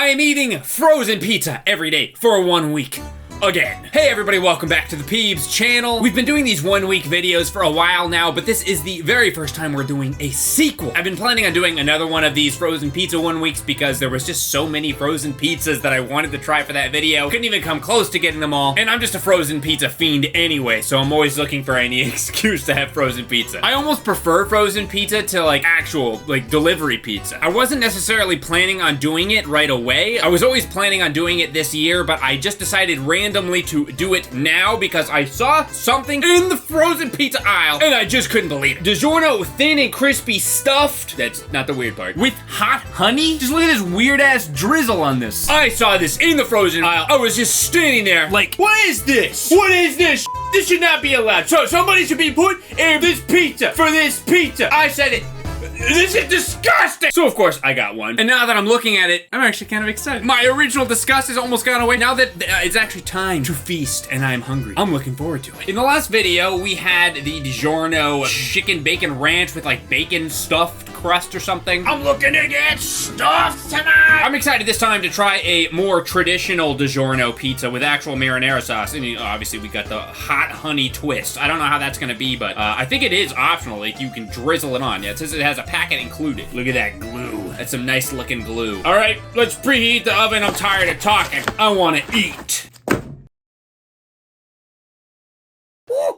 I am eating frozen pizza every day for 1 week. Again. Hey everybody, welcome back to the Peebs channel. We've been doing these 1 week videos for a while now, but this is the very first time we're doing a sequel. I've been planning on doing another one of these frozen pizza 1 weeks because there was just so many frozen pizzas that I wanted to try for that video. Couldn't even come close to getting them all, and I'm just a frozen pizza fiend anyway, so I'm always looking for any excuse to have frozen pizza. I almost prefer frozen pizza to like actual, like delivery pizza. I wasn't necessarily planning on doing it right away. I was always planning on doing it this year, but I just decided randomly to do it now because I saw something in the frozen pizza aisle and I just couldn't believe it. DiGiorno thin and crispy stuffed, that's not the weird part, with hot honey? Just look at this weird ass drizzle on this. I saw this in the frozen aisle. I was just standing there like, what is this? What is this? This should not be allowed. So somebody should be put in this pizza for this pizza. I said it. This is disgusting! So of course I got one. And now that I'm looking at it, I'm actually kind of excited. My original disgust has almost gone away. Now that it's actually time to feast and I'm hungry, I'm looking forward to it. In the last video, we had the DiGiorno chicken bacon ranch with like bacon stuffed crust or something. I'm looking to get stuffed tonight! I'm excited this time to try a more traditional DiGiorno pizza with actual marinara sauce. And obviously we got the hot honey twist. I don't know how that's gonna be, but I think it is optional. Like you can drizzle it on. Yeah, it says it has a packet included. Look at that glue. That's some nice looking glue. All right, let's preheat the oven. I'm tired of talking. I want to eat.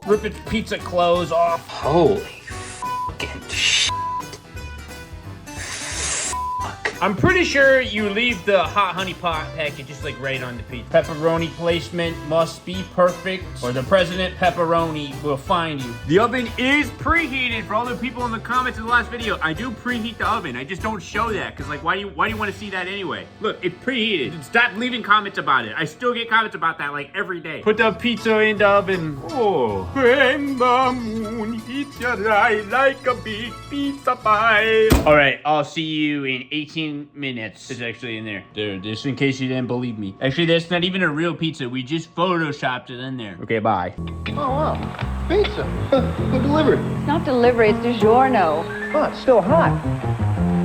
Rip its pizza clothes off. Holy fucking shit. I'm pretty sure you leave the hot honey pot packet just like right on the pizza. Pepperoni placement must be perfect or the President Pepperoni will find you. The oven is preheated for all the people in the comments in the last video. I do preheat the oven. I just don't show that because like why do you want to see that anyway? Look, it's preheated. Stop leaving comments about it. I still get comments about that like every day. Put the pizza in the oven. Oh. When the moon hits your eye like a big pizza pie. All right, I'll see you in 18 minutes. It's actually in there. There, just in case you didn't believe me. Actually, that's not even a real pizza. We just photoshopped it in there. Okay, bye. Oh, wow. Pizza. Who delivered? It's not delivery, it's DiGiorno. Oh, it's still hot.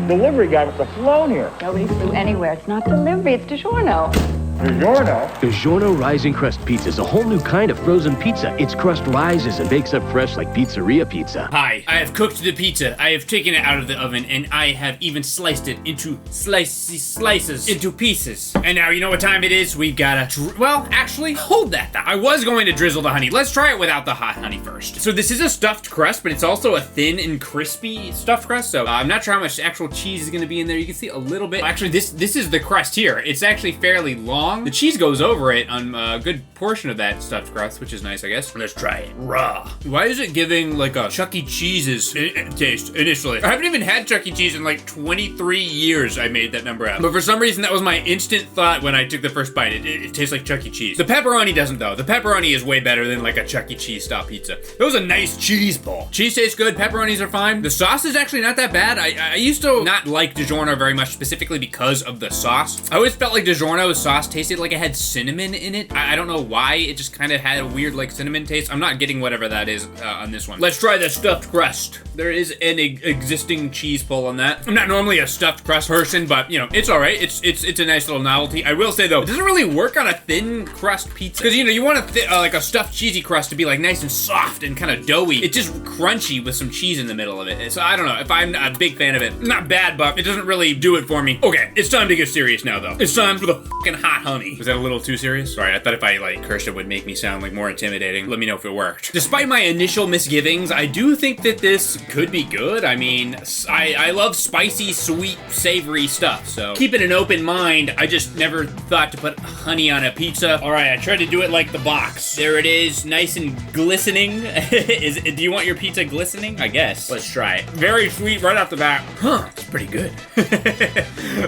Delivery guy must have flown here. Nobody flew anywhere. It's not delivery, it's DiGiorno. DiGiorno? DiGiorno Rising Crust Pizza is a whole new kind of frozen pizza. Its crust rises and bakes up fresh like pizzeria pizza. Hi, I have cooked the pizza. I have taken it out of the oven and I have even sliced it into slices, into pieces. And now you know what time it is? We've gotta, well, actually, hold that thought. I was going to drizzle the honey. Let's try it without the hot honey first. So this is a stuffed crust, but it's also a thin and crispy stuffed crust. So I'm not sure how much actual cheese is gonna be in there. You can see a little bit. Actually, this is the crust here. It's actually fairly long. The cheese goes over it on a good portion of that stuffed crust, which is nice, I guess. Let's try it raw. Why is it giving like a Chuck E. Cheese's taste initially? I haven't even had Chuck E. Cheese in like 23 years. I made that number out. But for some reason, that was my instant thought when I took the first bite. It tastes like Chuck E. Cheese. The pepperoni doesn't though. The pepperoni is way better than like a Chuck E. Cheese style pizza. It was a nice cheese ball. Cheese tastes good. Pepperonis are fine. The sauce is actually not that bad. I used to not like DiGiorno very much specifically because of the sauce. I always felt like DiGiorno's sauce tasted like it had cinnamon in it. I don't know why. It just kind of had a weird like cinnamon taste. I'm not getting whatever that is on this one. Let's try the stuffed crust. There is an existing cheese pull on that. I'm not normally a stuffed crust person, but you know, it's all right. It's a nice little novelty. I will say though, it doesn't really work on a thin crust pizza because you know you want like a stuffed cheesy crust to be like nice and soft and kind of doughy. It's just crunchy with some cheese in the middle of it. So I don't know if I'm a big fan of it. Not bad, but it doesn't really do it for me. Okay, it's time to get serious now though. It's time for the fucking hot honey. Was that a little too serious? Sorry, I thought if I like cursed it would make me sound like more intimidating. Let me know if it worked. Despite my initial misgivings, I do think that this could be good. I mean, I love spicy, sweet, savory stuff, so keeping an open mind. I just never thought to put honey on a pizza. All right, I tried to do it like the box. There it is, nice and glistening. Do you want your pizza glistening? I guess. Let's try it. Very sweet right off the bat. Huh, it's pretty good.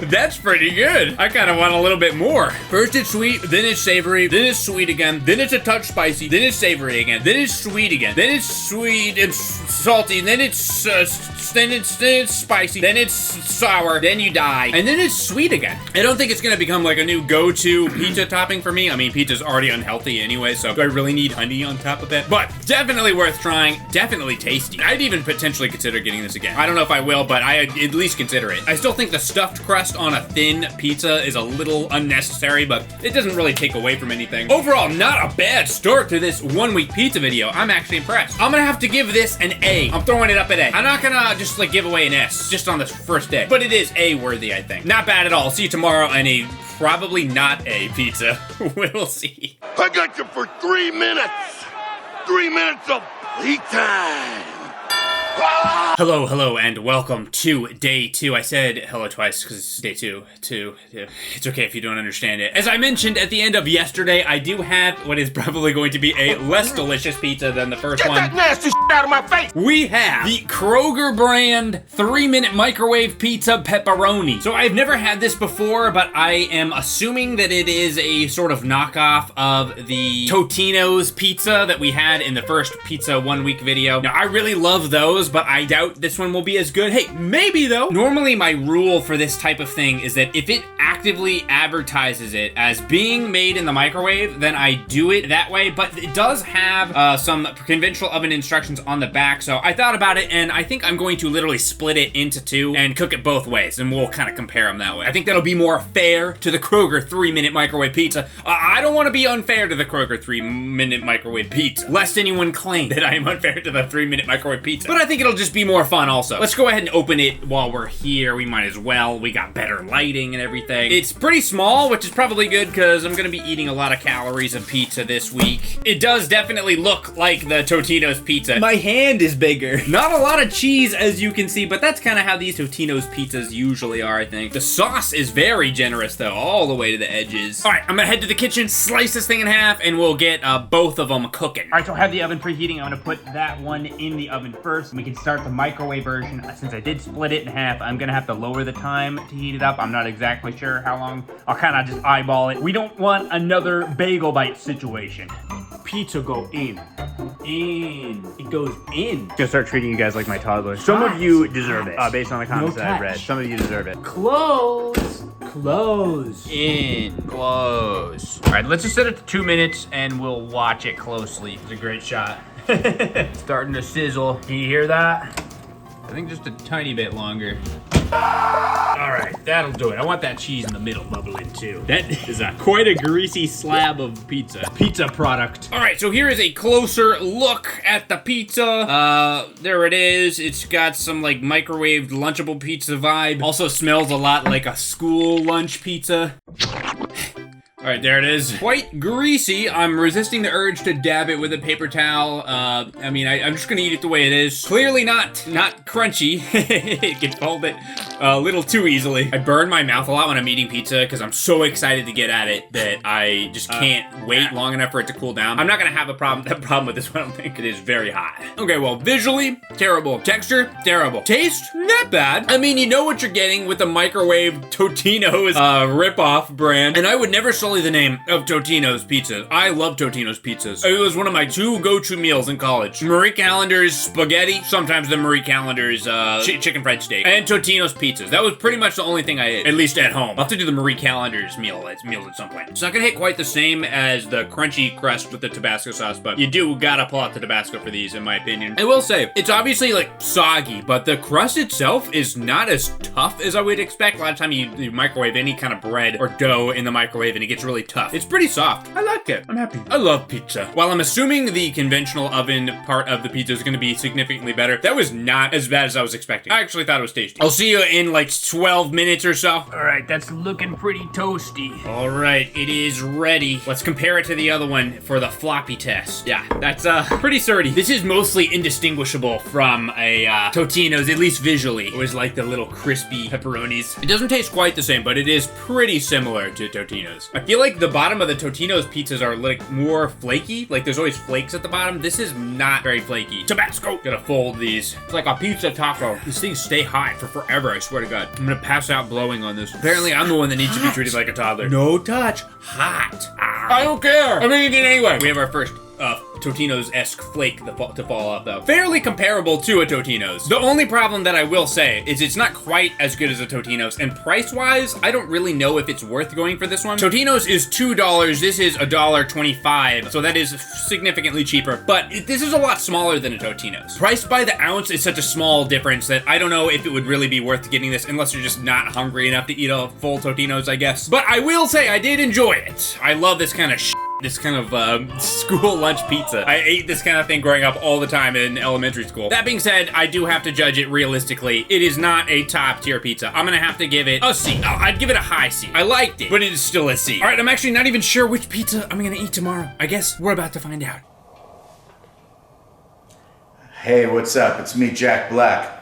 That's pretty good. I kind of want a little bit more. First it's sweet, then it's savory, then it's sweet again, then it's a touch spicy, then it's savory again, then it's sweet again, then it's sweet and salty, then it's spicy, then it's sour, then you die, and then it's sweet again. I don't think it's gonna become like a new go-to pizza topping for me. I mean, pizza's already unhealthy anyway, so do I really need honey on top of it? But definitely worth trying, definitely tasty. I'd even potentially consider getting this again. I don't know if I will, but I'd at least consider it. I still think the stuffed crust on a thin pizza is a little unnecessary, but it doesn't really take away from anything. Overall, not a bad start to this 1 week pizza video. I'm actually impressed. I'm gonna have to give this an A. I'm throwing it up at A. I'm not gonna just like give away an S just on the first day, but it is A worthy, I think. Not bad at all. See you tomorrow on a probably not A pizza. We'll see. I got you for 3 minutes. 3 minutes of playtime. Hello, and welcome to day 2. I said hello twice because it's day 2. It's okay if you don't understand it. As I mentioned at the end of yesterday, I do have what is probably going to be a less delicious pizza than the first one. Get that nasty shit out of my face! We have the Kroger brand 3-minute microwave pizza pepperoni. So I've never had this before, but I am assuming that it is a sort of knockoff of the Totino's pizza that we had in the first pizza 1 week video. Now I really love those, but I doubt this one will be as good. Hey, maybe though. Normally my rule for this type of thing is that if it actively advertises it as being made in the microwave, then I do it that way, but it does have some conventional oven instructions on the back, so I thought about it, and I think I'm going to literally split it into 2 and cook it both ways, and we'll kind of compare them that way. I think that'll be more fair to the Kroger 3-minute microwave pizza. I don't want to be unfair to the Kroger 3-minute microwave pizza, lest anyone claim that I am unfair to the 3-minute microwave pizza. But I think it'll just be more fun also. Let's go ahead and open it while we're here. We might as well. We got better lighting and everything. It's pretty small, which is probably good because I'm gonna be eating a lot of calories of pizza this week. It does definitely look like the Totino's pizza. My hand is bigger. Not a lot of cheese, as you can see, but that's kind of how these Totino's pizzas usually are, I think. The sauce is very generous though, all the way to the edges. All right, I'm gonna head to the kitchen, slice this thing in half, and we'll get both of them cooking. All right, so I have the oven preheating. I'm gonna put that one in the oven first. We can start the microwave version. Since I did split it in half, I'm gonna have to lower the time to heat it up. I'm not exactly sure how long. I'll kind of just eyeball it. We don't want another bagel bite situation. Pizza go in. It goes in. Gonna start treating you guys like my toddler. Some of you deserve it. Based on the comments that I've read. Some of you deserve it. Close. In. Close. All right, let's just set it to 2 minutes and we'll watch it closely. It's a great shot. Starting to sizzle. Can you hear that? I think just a tiny bit longer. All right, that'll do it. I want that cheese in the middle bubbling too. That is quite a greasy slab of pizza product. All right, so here is a closer look at the pizza. There it is. It's got some like microwaved Lunchable pizza vibe. Also smells a lot like a school lunch pizza. All right, there it is. Quite greasy. I'm resisting the urge to dab it with a paper towel. I mean, I'm just gonna eat it the way it is. Clearly not crunchy. It can fold it a little too easily. I burn my mouth a lot when I'm eating pizza because I'm so excited to get at it that I just can't wait long enough for it to cool down. I'm not gonna have a problem with this one. I don't think it is very hot. Okay, well, visually, terrible. Texture, terrible. Taste, not bad. I mean, you know what you're getting with the microwave Totino's ripoff brand, and I would never solely the name of Totino's Pizza. I love Totino's pizzas. It was one of my 2 go-to meals in college. Marie Callender's spaghetti, sometimes the Marie Callender's chicken fried steak, and Totino's pizzas. That was pretty much the only thing I ate, at least at home. I'll have to do the Marie Callender's meals at some point. It's not gonna hit quite the same as the crunchy crust with the Tabasco sauce, but you do gotta pull out the Tabasco for these, in my opinion. I will say, it's obviously like soggy, but the crust itself is not as tough as I would expect. A lot of time you microwave any kind of bread or dough in the microwave and it gets really tough. It's pretty soft. I like it. I'm happy. I love pizza. While I'm assuming the conventional oven part of the pizza is going to be significantly better, that was not as bad as I was expecting. I actually thought it was tasty. I'll see you in like 12 minutes or so. All right, that's looking pretty toasty. All right, it is ready. Let's compare it to the other one for the floppy test. Yeah, that's pretty sturdy. This is mostly indistinguishable from a Totino's, at least visually. It was like the little crispy pepperonis. It doesn't taste quite the same, but it is pretty similar to Totino's. I feel like the bottom of the Totino's pizzas are like more flaky. Like there's always flakes at the bottom. This is not very flaky. Tabasco. Gotta fold these. It's like a pizza taco. These things stay hot for forever, I swear to God. I'm gonna pass out blowing on this. Apparently I'm the one that needs to be treated like a toddler. No touch. Hot. I don't care. I'm eating it anyway. We have our first Totino's-esque flake to fall off, though. Fairly comparable to a Totino's. The only problem that I will say is it's not quite as good as a Totino's, and price-wise, I don't really know if it's worth going for this one. Totino's is $2, this is $1.25, so that is significantly cheaper, but this is a lot smaller than a Totino's. Priced by the ounce is such a small difference that I don't know if it would really be worth getting this unless you're just not hungry enough to eat a full Totino's, I guess. But I will say I did enjoy it. I love this kind of shit. This kind of school lunch pizza. I ate this kind of thing growing up all the time in elementary school. That being said, I do have to judge it realistically. It is not a top tier pizza. I'm gonna have to give it a C. I'd give it a high C. I liked it, but it is still a C. All right, I'm actually not even sure which pizza I'm gonna eat tomorrow. I guess we're about to find out. Hey, what's up? It's me, Jack Black.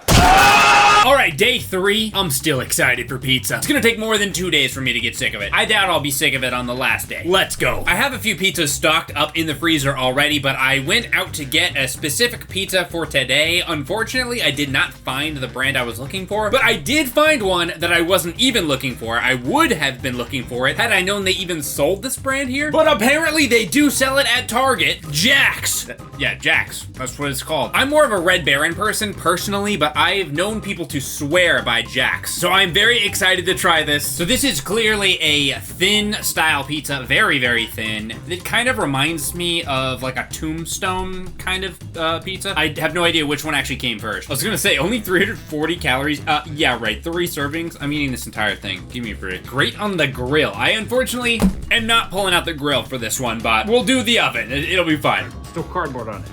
All right, day 3. I'm still excited for pizza. It's gonna take more than 2 days for me to get sick of it. I doubt I'll be sick of it on the last day. Let's go. I have a few pizzas stocked up in the freezer already, but I went out to get a specific pizza for today. Unfortunately, I did not find the brand I was looking for, but I did find one that I wasn't even looking for. I would have been looking for it had I known they even sold this brand here, but apparently they do sell it at Target. Jack's. Yeah, Jack's. That's what it's called. I'm more of a Red Baron person personally, but I've known people to swear by Jack's. So I'm very excited to try this. So this is clearly a thin style pizza, very, very thin. It kind of reminds me of like a Tombstone kind of pizza. I have no idea which one actually came first. I was gonna say only 340 calories. Yeah, right, 3 servings. I'm eating this entire thing. Give me a break. Great on the grill. I unfortunately am not pulling out the grill for this one, but we'll do the oven. It'll be fine. Still cardboard on it.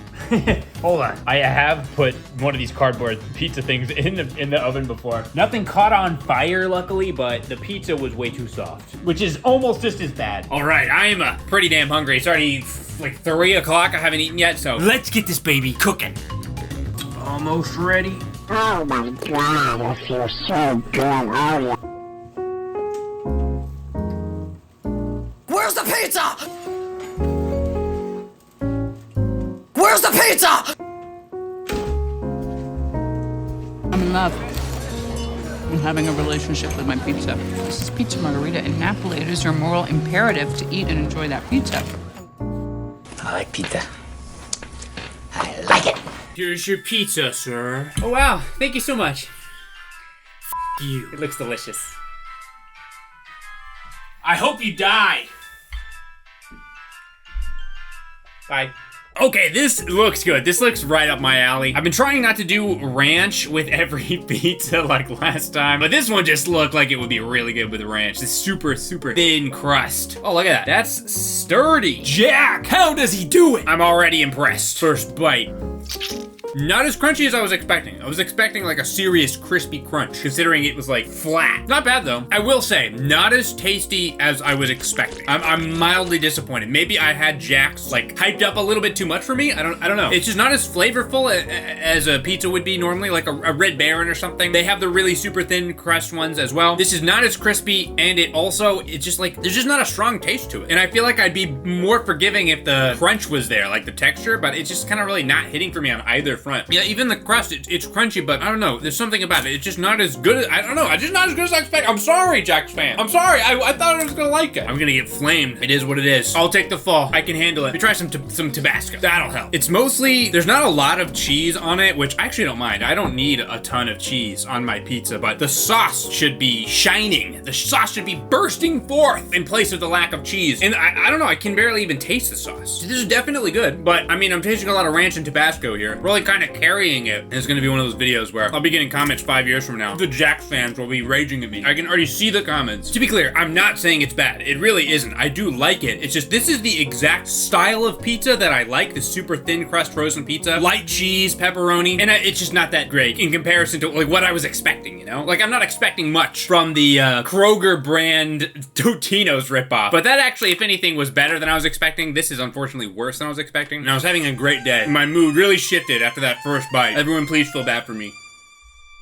Hold on. I have put one of these cardboard pizza things in the oven before. Nothing caught on fire, luckily, but the pizza was way too soft, which is almost just as bad. All right, I am pretty damn hungry. It's already like 3 o'clock. I haven't eaten yet, so let's get this baby cooking. Almost ready. Oh my God, it feels so good. Oh yeah. Where's the pizza? Where's the pizza? I'm in love. I'm having a relationship with my pizza. This is Pizza Margherita in Napoli. It is your moral imperative to eat and enjoy that pizza. I like pizza. I like it. Here's your pizza, sir. Oh wow, thank you so much. You. It looks delicious. I hope you die. Bye. Okay, this looks good. This looks right up my alley. I've been trying not to do ranch with every pizza like last time, but this one just looked like it would be really good with ranch. This super, super thin crust. Oh, look at that. That's sturdy. Jack, how does he do it? I'm already impressed. First bite. Not as crunchy as I was expecting. I was expecting like a serious crispy crunch, considering it was like flat. Not bad though. I will say, not as tasty as I was expecting. I'm mildly disappointed. Maybe I had Jack's like hyped up a little bit too much for me. I don't know. It's just not as flavorful as a pizza would be normally, like a Red Baron or something. They have the really super thin crust ones as well. This is not as crispy, and it's just like, there's just not a strong taste to it. And I feel like I'd be more forgiving if the crunch was there, like the texture, but it's just kind of really not hitting for me on either front. Yeah, even the crust, it's crunchy, but I don't know. There's something about it. It's just not as good as, I don't know. It's just not as good as I expected. I'm sorry, Jack's fan. I'm sorry. I thought I was gonna like it. I'm gonna get flamed. It is what it is. I'll take the fall. I can handle it. Let me try some Tabasco. That'll help. It's mostly, there's not a lot of cheese on it, which I actually don't mind. I don't need a ton of cheese on my pizza, but the sauce should be shining. The sauce should be bursting forth in place of the lack of cheese. And I don't know. I can barely even taste the sauce. This is definitely good, but I mean, I'm tasting a lot of ranch and Tabasco here. Really kind of carrying it. And it's gonna be one of those videos where I'll be getting comments 5 years from now. The Jack fans will be raging at me. I can already see the comments. To be clear, I'm not saying it's bad. It really isn't. I do like it. It's just, this is the exact style of pizza that I like. The super thin crust frozen pizza. Light cheese, pepperoni. And it's just not that great in comparison to like what I was expecting, you know? Like, I'm not expecting much from the Kroger brand Totino's ripoff. But that actually, if anything, was better than I was expecting. This is unfortunately worse than I was expecting. And I was having a great day. My mood really shifted after that first bite. Everyone please feel bad for me.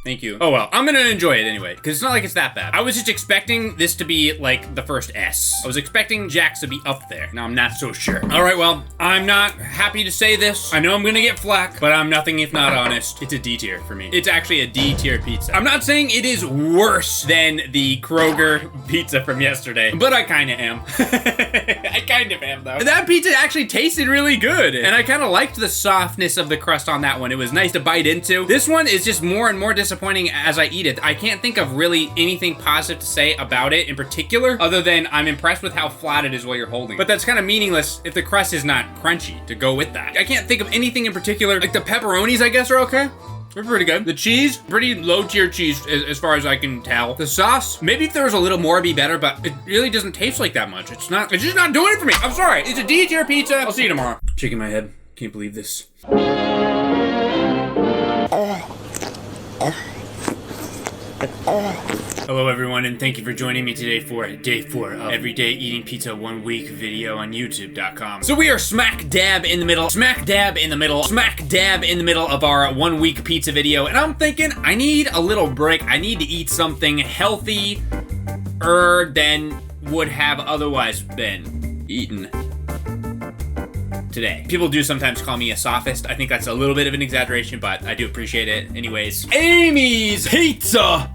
Thank you. Oh well, I'm gonna enjoy it anyway, because it's not like it's that bad. I was just expecting this to be like the first S. I was expecting Jack's to be up there. Now I'm not so sure. All right, well, I'm not happy to say this. I know I'm gonna get flack, but I'm nothing if not honest. It's a D tier for me. It's actually a D tier pizza. I'm not saying it is worse than the Kroger pizza from yesterday, but I kind of am. I kind of am though. That pizza actually tasted really good, and I kind of liked the softness of the crust on that one. It was nice to bite into. This one is just more and more disappointing as I eat it. I can't think of really anything positive to say about it in particular, other than I'm impressed with how flat it is while you're holding it. But that's kind of meaningless if the crust is not crunchy to go with that. I can't think of anything in particular. Like the pepperonis, I guess, are okay. They're pretty good. The cheese, pretty low tier cheese as far as I can tell. The sauce, maybe if there was a little more it'd be better, but it really doesn't taste like that much. It's just not doing it for me. I'm sorry. It's a D tier pizza. I'll see you tomorrow. Shaking my head. Can't believe this. Hello everyone, and thank you for joining me today for day 4 of Everyday Eating Pizza 1 Week video on YouTube.com. So we are smack dab in the middle of our 1 week pizza video, and I'm thinking I need a little break. I need to eat something healthier than would have otherwise been eaten today. People do sometimes call me a sophist. I think that's a little bit of an exaggeration, but I do appreciate it. Anyways, Amy's Pizza.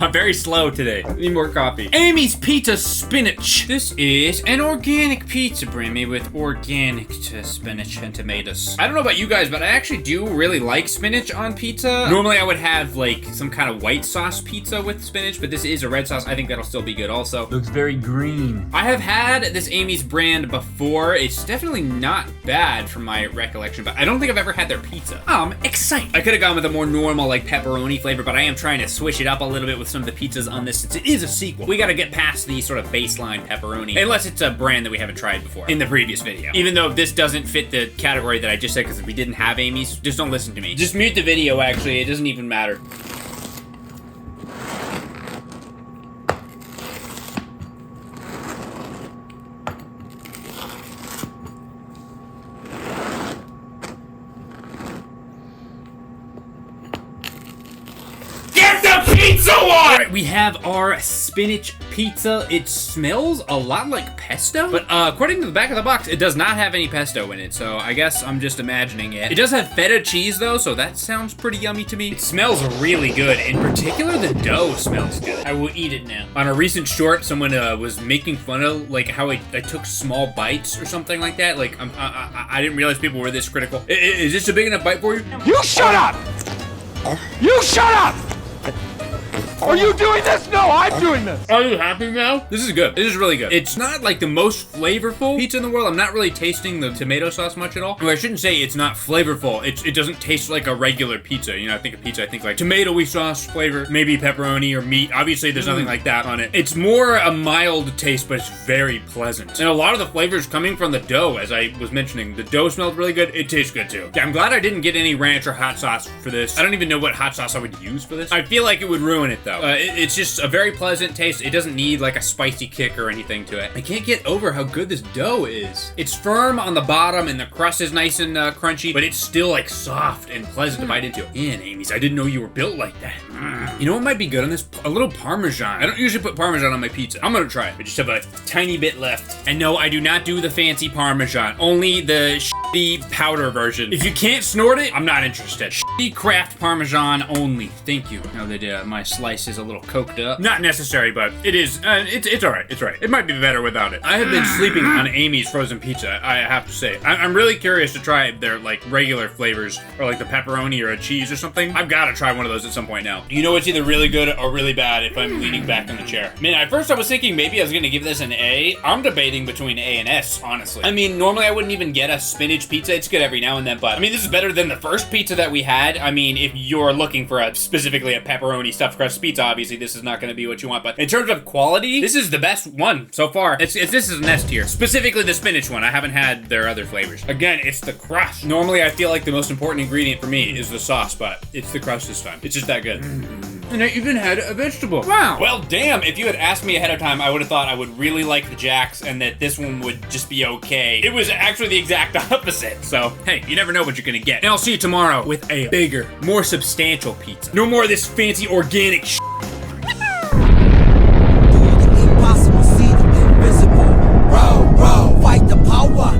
I'm very slow today. Need more coffee. Amy's Pizza Spinach. This is an organic pizza, Brimmy, with organic spinach and tomatoes. I don't know about you guys, but I actually do really like spinach on pizza. Normally I would have like some kind of white sauce pizza with spinach, but this is a red sauce. I think that'll still be good also. Looks very green. I have had this Amy's brand before. It's definitely not bad from my recollection, but I don't think I've ever had their pizza. I'm excited. I could have gone with a more normal like pepperoni flavor, but I am trying to switch it up a little bit with some of the pizzas on this since it is a sequel. We gotta get past the sort of baseline pepperoni, unless it's a brand that we haven't tried before in the previous video. Even though this doesn't fit the category that I just said because we didn't have Amy's, just don't listen to me. Just mute the video, actually. It doesn't even matter. Pizza one! Alright, we have our spinach pizza. It smells a lot like pesto, but according to the back of the box, it does not have any pesto in it, so I guess I'm just imagining it. It does have feta cheese though, so that sounds pretty yummy to me. It smells really good. In particular, the dough smells good. I will eat it now. On a recent short, someone was making fun of like how I took small bites or something like that. Like, I didn't realize people were this critical. Is this a big enough bite for you? You shut up! You shut up! Are you doing this? No, I'm doing this. Are you happy now? This is good. This is really good. It's not like the most flavorful pizza in the world. I'm not really tasting the tomato sauce much at all. Or I shouldn't say it's not flavorful. It doesn't taste like a regular pizza. You know, I think of pizza, I think like tomatoey sauce flavor, maybe pepperoni or meat. Obviously, there's nothing like that on it. It's more a mild taste, but it's very pleasant. And a lot of the flavors coming from the dough, as I was mentioning. The dough smells really good. It tastes good too. Yeah, I'm glad I didn't get any ranch or hot sauce for this. I don't even know what hot sauce I would use for this. I feel like it would ruin it though. It's just a very pleasant taste. It doesn't need like a spicy kick or anything to it. I can't get over how good this dough is. It's firm on the bottom and the crust is nice and crunchy, but it's still like soft and pleasant to bite into. Man, Amy's, I didn't know you were built like that. You know what might be good on this? A little Parmesan. I don't usually put Parmesan on my pizza. I'm gonna try it. I just have a tiny bit left. And no, I do not do the fancy Parmesan. Only the shitty powder version. If you can't snort it, I'm not interested. Shitty Kraft Parmesan only. Thank you. Now that my slice is a little coked up. Not necessary, but it is. It's alright. It's alright. It might be better without it. I have been sleeping on Amy's frozen pizza, I have to say. I'm really curious to try their like regular flavors or like the pepperoni or a cheese or something. I've got to try one of those at some point now. You know what's either really good or really bad if I'm leaning back in the chair. Man, at first I was thinking maybe I was gonna give this an A. I'm debating between A and S, honestly. I mean, normally I wouldn't even get a spinach pizza. It's good every now and then, but I mean, this is better than the first pizza that we had. I mean, if you're looking for specifically a pepperoni stuffed crust pizza, obviously this is not gonna be what you want, but in terms of quality, this is the best one so far. This is an S tier. Specifically the spinach one. I haven't had their other flavors. Again, it's the crust. Normally I feel like the most important ingredient for me is the sauce, but it's the crust this time. It's just that good. and I even had a vegetable. Wow. Well, damn, if you had asked me ahead of time, I would have thought I would really like the Jacks and that this one would just be okay. It was actually the exact opposite. So, hey, you never know what you're gonna get. And I'll see you tomorrow with a bigger, more substantial pizza. No more of this fancy organic shit.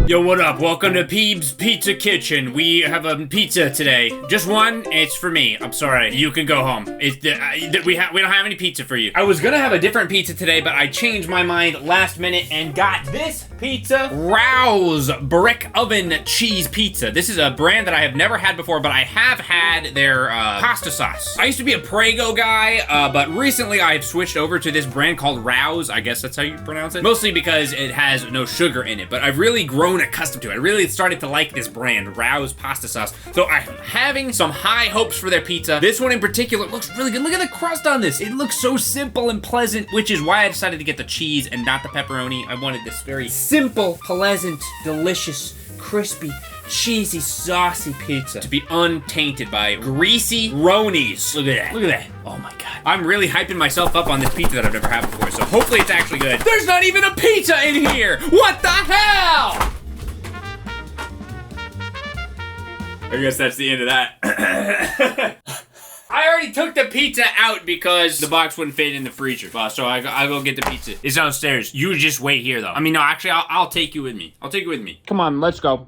Yo, what up? Welcome to Peeb's Pizza Kitchen. We have a pizza today. Just one. It's for me. I'm sorry. You can go home. We don't have any pizza for you. I was gonna have a different pizza today, but I changed my mind last minute and got this pizza. Rouse Brick Oven Cheese Pizza. This is a brand that I have never had before, but I have had their pasta sauce. I used to be a Prego guy, but recently I've switched over to this brand called Rouse. I guess that's how you pronounce it. Mostly because it has no sugar in it, but I've really grown accustomed to it. I really started to like this brand, Rouse pasta sauce. So I'm having some high hopes for their pizza. This one in particular looks really good. Look at the crust on this. It looks so simple and pleasant, which is why I decided to get the cheese and not the pepperoni. I wanted this very simple, pleasant, delicious, crispy, cheesy, saucy pizza to be untainted by greasy ronies. Look at that. Look at that. Oh my God. I'm really hyping myself up on this pizza that I've never had before, so hopefully it's actually good. There's not even a pizza in here! What the hell? I guess that's the end of that. I already took the pizza out because the box wouldn't fit in the freezer. So I'll go get the pizza. It's downstairs. You just wait here though. I mean, no, actually, I'll take you with me. I'll take you with me. Come on, let's go.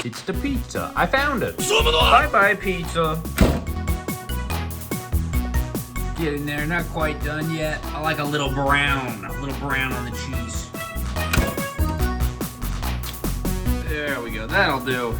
It's the pizza. I found it. Bye-bye, pizza. Get in there. Not quite done yet. I like a little brown. A little brown on the cheese. There we go. That'll do.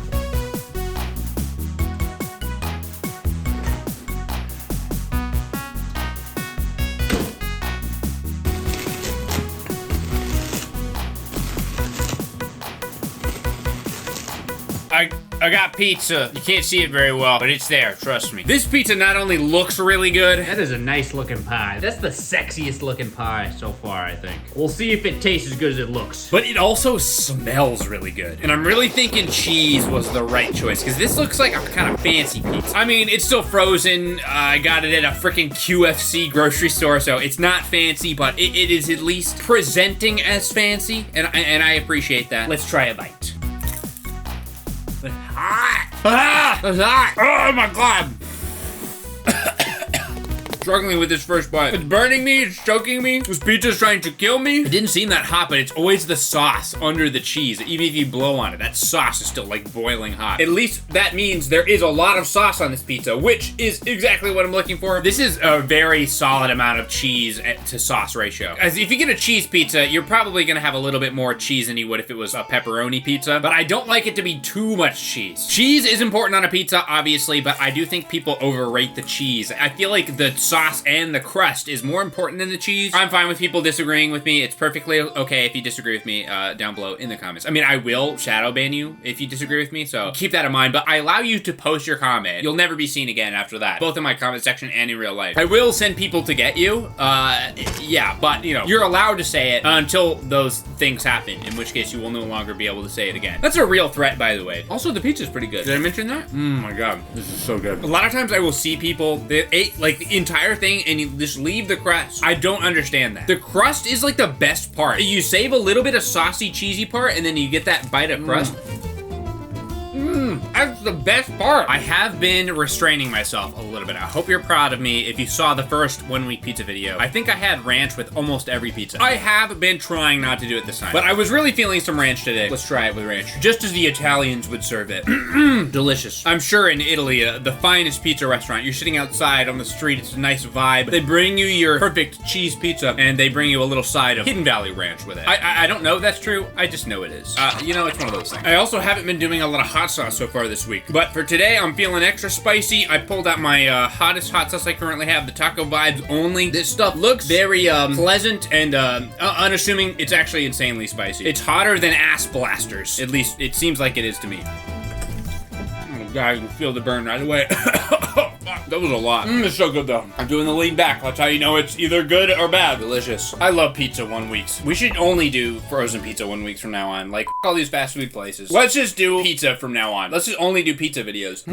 I got pizza. You can't see it very well, but it's there, trust me. This pizza not only looks really good. That is a nice looking pie. That's the sexiest looking pie so far, I think. We'll see if it tastes as good as it looks. But it also smells really good. And I'm really thinking cheese was the right choice, because this looks like a kind of fancy pizza. I mean, it's still frozen. I got it at a freaking QFC grocery store, so it's not fancy, but it is at least presenting as fancy, and I appreciate that. Let's try a bite. Ah! That's hot! Oh my God! Struggling with this first bite. It's burning me, it's choking me. This pizza's trying to kill me. It didn't seem that hot, but it's always the sauce under the cheese. Even if you blow on it, that sauce is still like boiling hot. At least that means there is a lot of sauce on this pizza, which is exactly what I'm looking for. This is a very solid amount of cheese to sauce ratio. As if you get a cheese pizza, you're probably gonna have a little bit more cheese than you would if it was a pepperoni pizza, but I don't like it to be too much cheese. Cheese is important on a pizza, obviously, but I do think people overrate the cheese. I feel like the sauce and the crust is more important than the cheese. I'm fine with people disagreeing with me. It's perfectly okay if you disagree with me down below in the comments. I mean, I will shadow ban you if you disagree with me, so keep that in mind, but I allow you to post your comment. You'll never be seen again after that, both in my comment section and in real life. I will send people to get you, yeah, but you know, you're allowed to say it until those things happen, in which case you will no longer be able to say it again. That's a real threat, by the way. Also, the pizza's pretty good. Did I mention that? Oh my God, this is so good. A lot of times I will see people that ate like the entire thing and you just leave the crust. I don't understand that. The crust is like the best part. You save a little bit of saucy, cheesy part and then you get that bite of crust. That's the best part. I have been restraining myself a little bit. I hope you're proud of me if you saw the first 1 week pizza video. I think I had ranch with almost every pizza. I have been trying not to do it this time, but I was really feeling some ranch today. Let's try it with ranch. Just as the Italians would serve it. Delicious. I'm sure in Italy, the finest pizza restaurant, you're sitting outside on the street, it's a nice vibe. They bring you your perfect cheese pizza and they bring you a little side of Hidden Valley Ranch with it. I don't know if that's true. I just know it is. You know, it's one of those things. I also haven't been doing a lot of hot sauce so far this week, but for today I'm feeling extra spicy. I pulled out my hottest hot sauce I currently have, the Taco Vibes Only. This stuff looks very pleasant and unassuming. It's actually insanely spicy. It's hotter than ass blasters. At least it seems like it is to me. Oh God, you can feel the burn right away. fuck. That was a lot. It's so good though. I'm doing the lean back. That's how you know it's either good or bad. Delicious. I love pizza 1 weeks. We should only do frozen pizza 1 weeks from now on. Like, all these fast food places. Let's just do pizza from now on. Let's just only do pizza videos.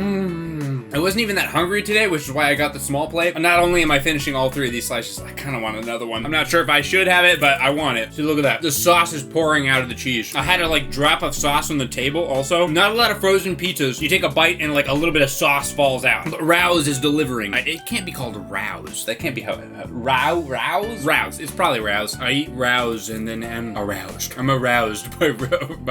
I wasn't even that hungry today, which is why I got the small plate. And not only am I finishing all 3 of these slices, I kind of want another one. I'm not sure if I should have it, but I want it. So look at that. The sauce is pouring out of the cheese. I had a like drop of sauce on the table also. Not a lot of frozen pizzas. You take a bite and like a little bit of sauce falls out. But Rouse is delivering. It can't be called Rouse. That can't be how Rouse? Rouse. It's probably Rouse. I eat Rouse and then am aroused. I'm aroused by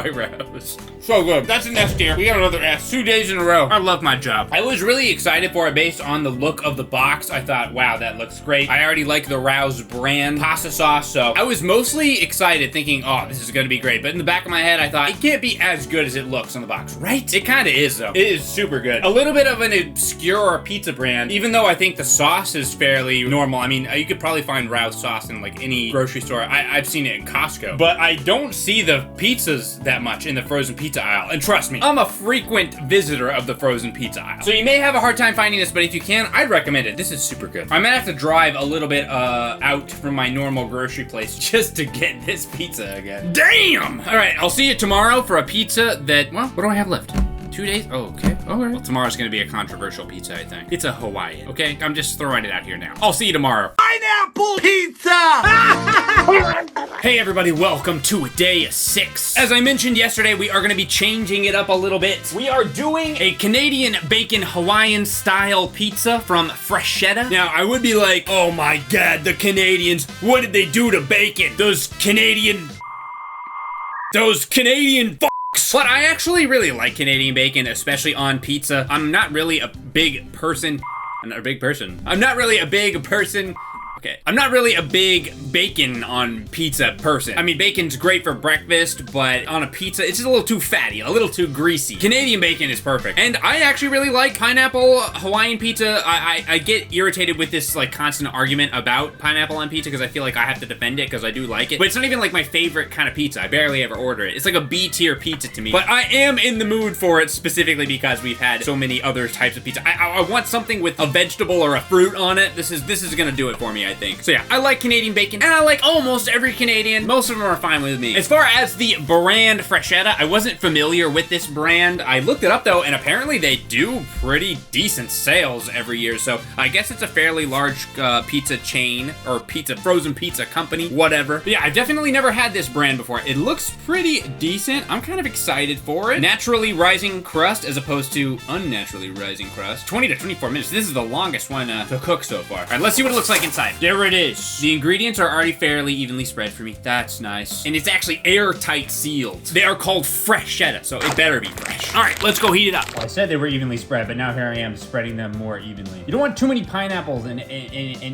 Rouse. So good. That's an S tier. We got another S. 2 days in a row. I love my job. I was really excited for it based on the look of the box. I thought, wow, that looks great. I already like the Rouse brand pasta sauce, so I was mostly excited thinking, oh, this is gonna be great. But in the back of my head, I thought, it can't be as good as it looks on the box, right? It kind of is, though. It is super good. A little bit of an obscure pizza brand, even though I think the sauce is fairly normal. I mean, you could probably find Rouse sauce in like any grocery store. I've seen it in Costco, but I don't see the pizzas that much in the frozen pizza aisle. And trust me, I'm a frequent visitor of the frozen pizza aisle. So you may have a hard time finding this, but if you can, I'd recommend it. This is super good. I might have to drive a little bit out from my normal grocery place just to get this pizza again. Damn! All right, I'll see you tomorrow for a pizza that, well, what do I have left? 2 days? Oh, okay. All right. Well, tomorrow's gonna be a controversial pizza, I think. It's a Hawaiian, okay? I'm just throwing it out here now. I'll see you tomorrow. Pineapple pizza! Hey everybody, welcome to day 6. As I mentioned yesterday, we are gonna be changing it up a little bit. We are doing a Canadian bacon Hawaiian style pizza from Freshetta. Now, I would be like, oh my God, the Canadians, what did they do to bacon? Those Canadian But I actually really like Canadian bacon, especially on pizza. I'm not really a big person. I'm not really a big person. Okay. I'm not really a big bacon on pizza person. I mean, bacon's great for breakfast, but on a pizza, it's just a little too fatty, a little too greasy. Canadian bacon is perfect. And I actually really like pineapple Hawaiian pizza. I get irritated with this like constant argument about pineapple on pizza because I feel like I have to defend it because I do like it. But it's not even like my favorite kind of pizza. I barely ever order it. It's like a B tier pizza to me. But I am in the mood for it specifically because we've had so many other types of pizza. I want something with a vegetable or a fruit on it. This is gonna do it for me, I think. So yeah, I like Canadian bacon, and I like almost every Canadian. Most of them are fine with me. As far as the brand Freshetta, I wasn't familiar with this brand. I looked it up though, and apparently they do pretty decent sales every year. So I guess it's a fairly large pizza chain or frozen pizza company, whatever. But yeah, I've definitely never had this brand before. It looks pretty decent. I'm kind of excited for it. Naturally rising crust as opposed to unnaturally rising crust. 20 to 24 minutes. This is the longest one to cook so far. All right, let's see what it looks like inside. There it is. The ingredients are already fairly evenly spread for me. That's nice. And it's actually airtight sealed. They are called Freshetta, so it better be fresh. All right, let's go heat it up. Well, I said they were evenly spread, but now here I am spreading them more evenly. You don't want too many pineapples in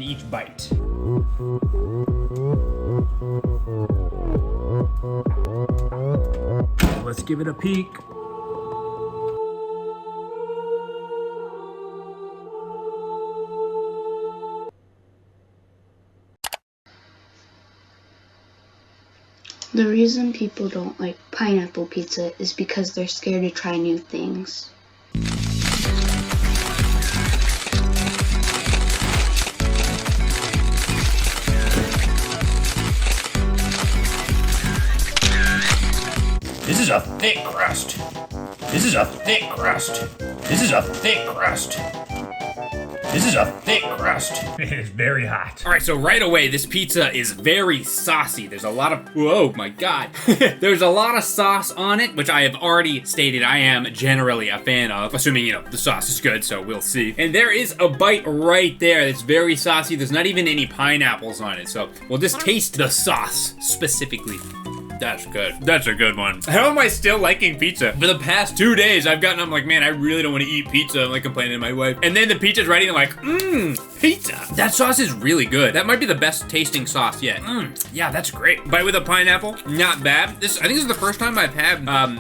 each bite. Let's give it a peek. The reason people don't like pineapple pizza is because they're scared to try new things. This is a thick crust. This is a thick crust. This is a thick crust. This is a thick crust. It is very hot. All right, so right away, this pizza is very saucy. There's a lot of, whoa, my God. There's a lot of sauce on it, which I have already stated I am generally a fan of, assuming, you know, the sauce is good, so we'll see. And there is a bite right there that's very saucy. There's not even any pineapples on it, so we'll just taste the sauce specifically. That's good. That's a good one. How am I still liking pizza? For the past 2 days, I'm like, man, I really don't want to eat pizza. I'm like complaining to my wife. And then the pizza's ready and I'm like, pizza. That sauce is really good. That might be the best tasting sauce yet. Yeah, that's great. Bite with a pineapple, not bad. I think this is the first time I've had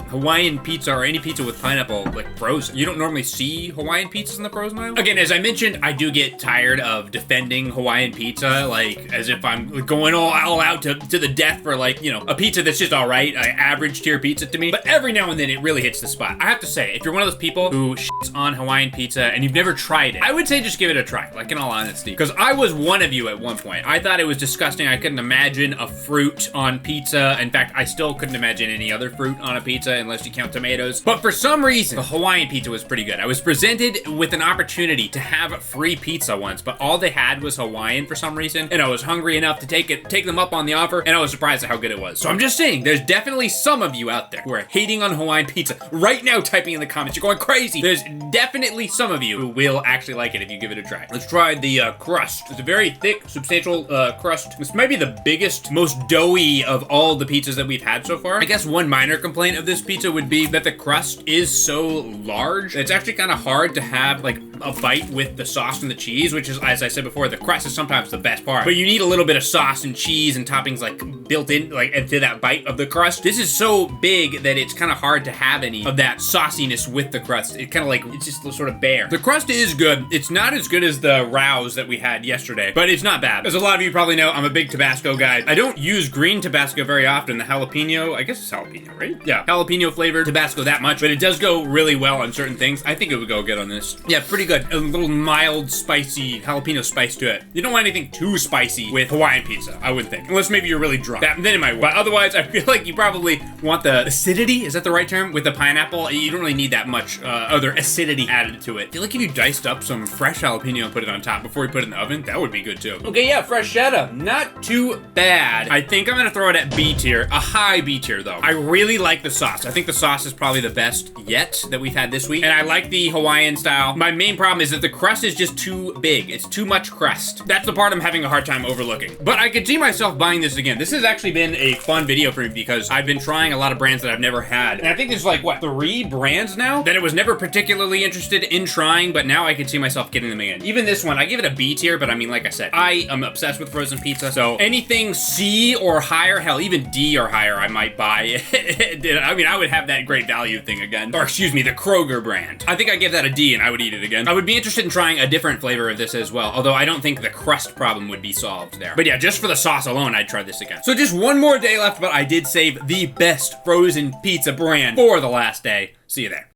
Hawaiian pizza or any pizza with pineapple like frozen. You don't normally see Hawaiian pizzas in the frozen aisle. Again, as I mentioned, I do get tired of defending Hawaiian pizza, like as if I'm going all out to the death for like, you know, a pizza that's just all right, average tier pizza to me. But every now and then it really hits the spot. I have to say, if you're one of those people who shits on Hawaiian pizza and you've never tried it, I would say just give it a try, like in all honesty. Because I was one of you at one point. I thought it was disgusting. I couldn't imagine a fruit on pizza. In fact, I still couldn't imagine any other fruit on a pizza unless you count tomatoes. But for some reason, the Hawaiian pizza was pretty good. I was presented with an opportunity to have free pizza once, but all they had was Hawaiian for some reason, and I was hungry enough to take them up on the offer, and I was surprised at how good it was. So I'm just saying, there's definitely some of you out there who are hating on Hawaiian pizza right now, typing in the comments. You're going crazy. There's definitely some of you who will actually like it if you give it a try. Let's try the crust. It's a very thick, substantial crust. This might be the biggest, most doughy of all the pizzas that we've had so far. I guess one minor complaint of this pizza would be that the crust is so large. It's actually kind of hard to have like a bite with the sauce and the cheese, which is, as I said before, the crust is sometimes the best part. But you need a little bit of sauce and cheese and toppings like built in, like into that bite of the crust. This is so big that it's kind of hard to have any of that sauciness with the crust. It kind of like, it's just sort of bare. The crust is good. It's not as good as the Rouse that we had yesterday, but it's not bad. As a lot of you probably know, I'm a big Tabasco guy. I don't use green Tabasco very often. The jalapeno, I guess it's jalapeno, right? Yeah, jalapeno flavored Tabasco that much, but it does go really well on certain things. I think it would go good on this. Yeah, pretty good. A little mild, spicy jalapeno spice to it. You don't want anything too spicy with Hawaiian pizza, I would think. Unless maybe you're really drunk. Then it might work. But otherwise, I feel like you probably want the acidity, is that the right term? With the pineapple, you don't really need that much other acidity added to it. I feel like if you diced up some fresh jalapeno and put it on top before you put it in the oven, that would be good too. Okay, yeah, fresh cheddar. Not too bad. I think I'm gonna throw it at B tier. A high B tier though. I really like the sauce. I think the sauce is probably the best yet that we've had this week. And I like the Hawaiian style. My main problem is that the crust is just too big. It's too much crust. That's the part I'm having a hard time overlooking. But I could see myself buying this again. This has actually been a fun video for me because I've been trying a lot of brands that I've never had. And I think there's like, what, 3 brands now that I was never particularly interested in trying, but now I can see myself getting them again. Even this one, I give it a B tier, but I mean, like I said, I am obsessed with frozen pizza, so anything C or higher, hell, even D or higher, I might buy. I mean, I would have that Great Value thing again. Or excuse me, the Kroger brand. I think I give that a D and I would eat it again. I would be interested in trying a different flavor of this as well, although I don't think the crust problem would be solved there. But yeah, just for the sauce alone, I'd try this again. So just one more day left, but I did save the best frozen pizza brand for the last day. See you there.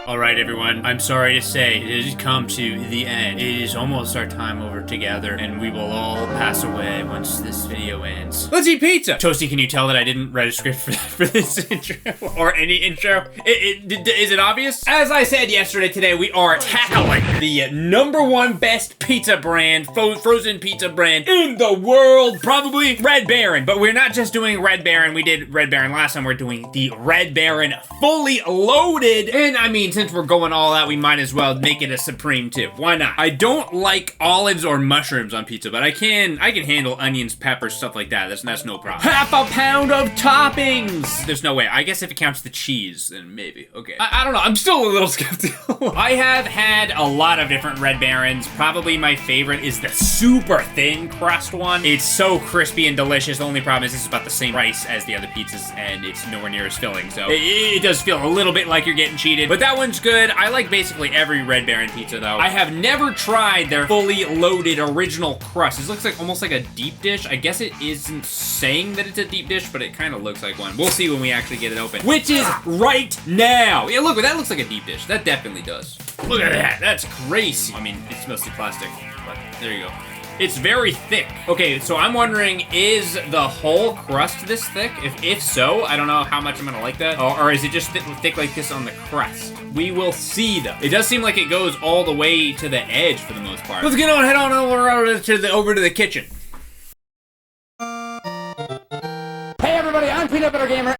All right, everyone, I'm sorry to say it has come to the end. It is almost our time over together, and we will all pass away once this video ends. Let's eat pizza! Toasty, can you tell that I didn't write a script for this intro? Or any intro? Is it obvious? As I said yesterday, today we are tackling the #1 best pizza brand, frozen pizza brand in the world, probably Red Baron. But we're not just doing Red Baron. We did Red Baron last time. We're doing the Red Baron fully loaded. And I mean, since we're going all out, we might as well make it a supreme too. Why not? I don't like olives or mushrooms on pizza, but I can handle onions, peppers, stuff like that. That's no problem. Half a pound of toppings! There's no way. I guess if it counts the cheese, then maybe. Okay. I don't know. I'm still a little skeptical. I have had a lot of different Red Barons. Probably my favorite is the super thin crust one. It's so crispy and delicious. The only problem is this is about the same price as the other pizzas, and it's nowhere near as filling, so it does feel a little bit like you're getting cheated, but that one's good. I like basically every Red Baron pizza though. I have never tried their fully loaded original crust. This looks like almost like a deep dish. I guess it isn't saying that it's a deep dish, but it kind of looks like one. We'll see when we actually get it open, which is right now. Yeah, look, that looks like a deep dish. That definitely does. Look at that. That's crazy. I mean, it's mostly plastic, but there you go. It's very thick. Okay, so I'm wondering, is the whole crust this thick? If so, I don't know how much I'm gonna like that. Or is it just thick like this on the crust? We will see though. It does seem like it goes all the way to the edge for the most part. Let's head on over to the kitchen. Hey everybody, I'm Peanut Butter Gamer.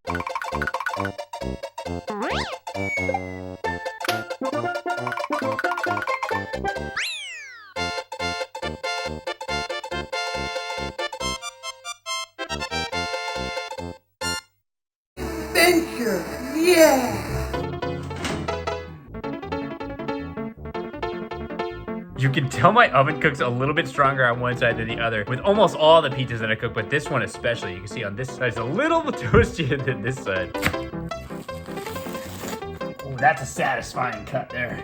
Thank you. Yeah. You can tell my oven cooks a little bit stronger on one side than the other with almost all the pizzas that I cook, but this one especially. You can see on this side it's a little toastier than this side. Oh, that's a satisfying cut there.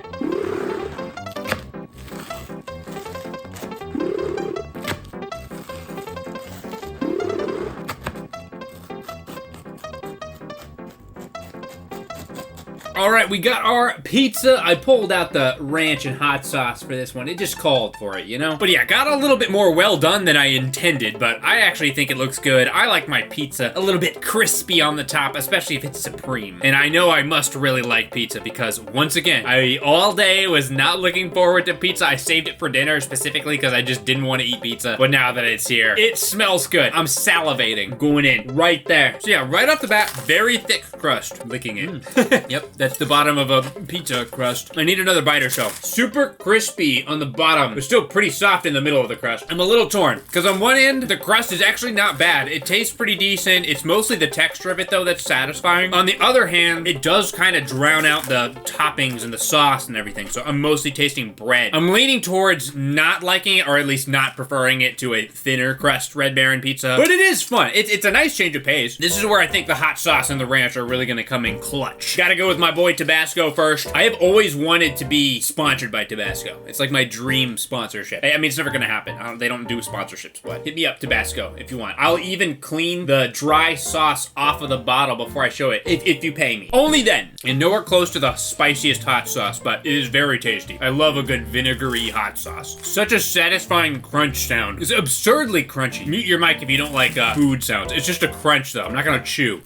All right, we got our pizza. I pulled out the ranch and hot sauce for this one. It just called for it, you know? But yeah, got a little bit more well done than I intended, but I actually think it looks good. I like my pizza a little bit crispy on the top, especially if it's supreme. And I know I must really like pizza because, once again, I all day was not looking forward to pizza. I saved it for dinner specifically because I just didn't want to eat pizza. But now that it's here, it smells good. I'm salivating. Going in right there. So yeah, right off the bat, very thick crust. Licking it. Yep, that's the bottom of a pizza crust. I need another bite or so. Super crispy on the bottom, but still pretty soft in the middle of the crust. I'm a little torn because on one end, the crust is actually not bad. It tastes pretty decent. It's mostly the texture of it though that's satisfying. On the other hand, it does kind of drown out the toppings and the sauce and everything. So I'm mostly tasting bread. I'm leaning towards not liking it, or at least not preferring it to a thinner crust Red Baron pizza. But it is fun. It's a nice change of pace. This is where I think the hot sauce and the ranch are really gonna come in clutch. Gotta go with my boy Tabasco first. I have always wanted to be sponsored by Tabasco. It's like my dream sponsorship. I mean, it's never gonna happen. They don't do sponsorships, but hit me up, Tabasco, if you want. I'll even clean the dry sauce off of the bottle before I show it, if you pay me. Only then. And nowhere close to the spiciest hot sauce, but it is very tasty. I love a good vinegary hot sauce. Such a satisfying crunch sound. It's absurdly crunchy. Mute your mic if you don't like food sounds. It's just a crunch though. I'm not gonna chew.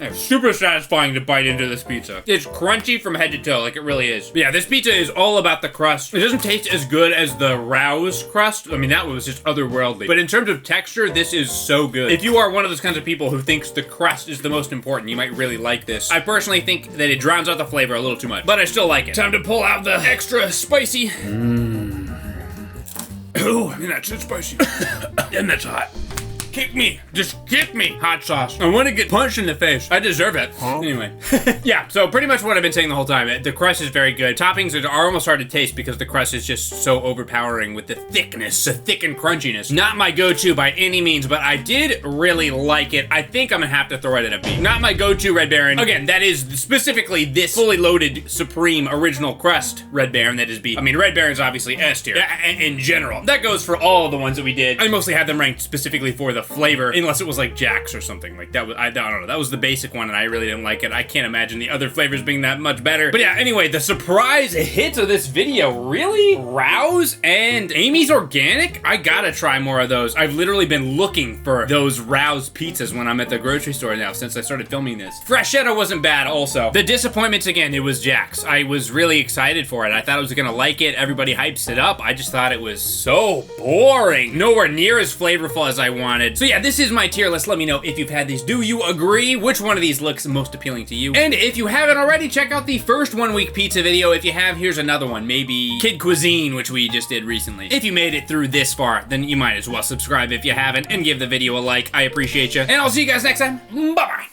It's super satisfying to bite into this pizza. It's crunchy from head to toe, like it really is. But yeah, this pizza is all about the crust. It doesn't taste as good as the Rouse crust. I mean, that was just otherworldly. But in terms of texture, this is so good. If you are one of those kinds of people who thinks the crust is the most important, you might really like this. I personally think that it drowns out the flavor a little too much, but I still like it. Time to pull out the extra spicy. Oh, I mean, that's just spicy. And that's hot. Kick me. Just kick me. Hot sauce. I want to get punched in the face. I deserve it. Huh? Anyway. Yeah, so pretty much what I've been saying the whole time. The crust is very good. Toppings are almost hard to taste because the crust is just so overpowering with the thickness, the thick and crunchiness. Not my go-to by any means, but I did really like it. I think I'm gonna have to throw it at a B. Not my go-to Red Baron. Again, that is specifically this fully loaded supreme original crust Red Baron that is B. I mean, Red Baron's obviously S tier in general. That goes for all the ones that we did. I mostly had them ranked specifically for the flavor, unless it was like Jack's or something like that. I don't know. That was the basic one, and I really didn't like it. I can't imagine the other flavors being that much better. But yeah, anyway, the surprise hits of this video, really? Rouse and Amy's Organic? I gotta try more of those. I've literally been looking for those Rouse pizzas when I'm at the grocery store now since I started filming this. Freshetta wasn't bad also. The disappointments again, it was Jack's. I was really excited for it. I thought I was gonna like it. Everybody hypes it up. I just thought it was so boring. Nowhere near as flavorful as I wanted. So yeah, this is my tier list. Let me know if you've had these. Do you agree? Which one of these looks most appealing to you? And if you haven't already, check out the first 1 week pizza video. If you have, here's another one. Maybe Kid Cuisine, which we just did recently. If you made it through this far, then you might as well subscribe if you haven't and give the video a like. I appreciate you. And I'll see you guys next time. Bye-bye.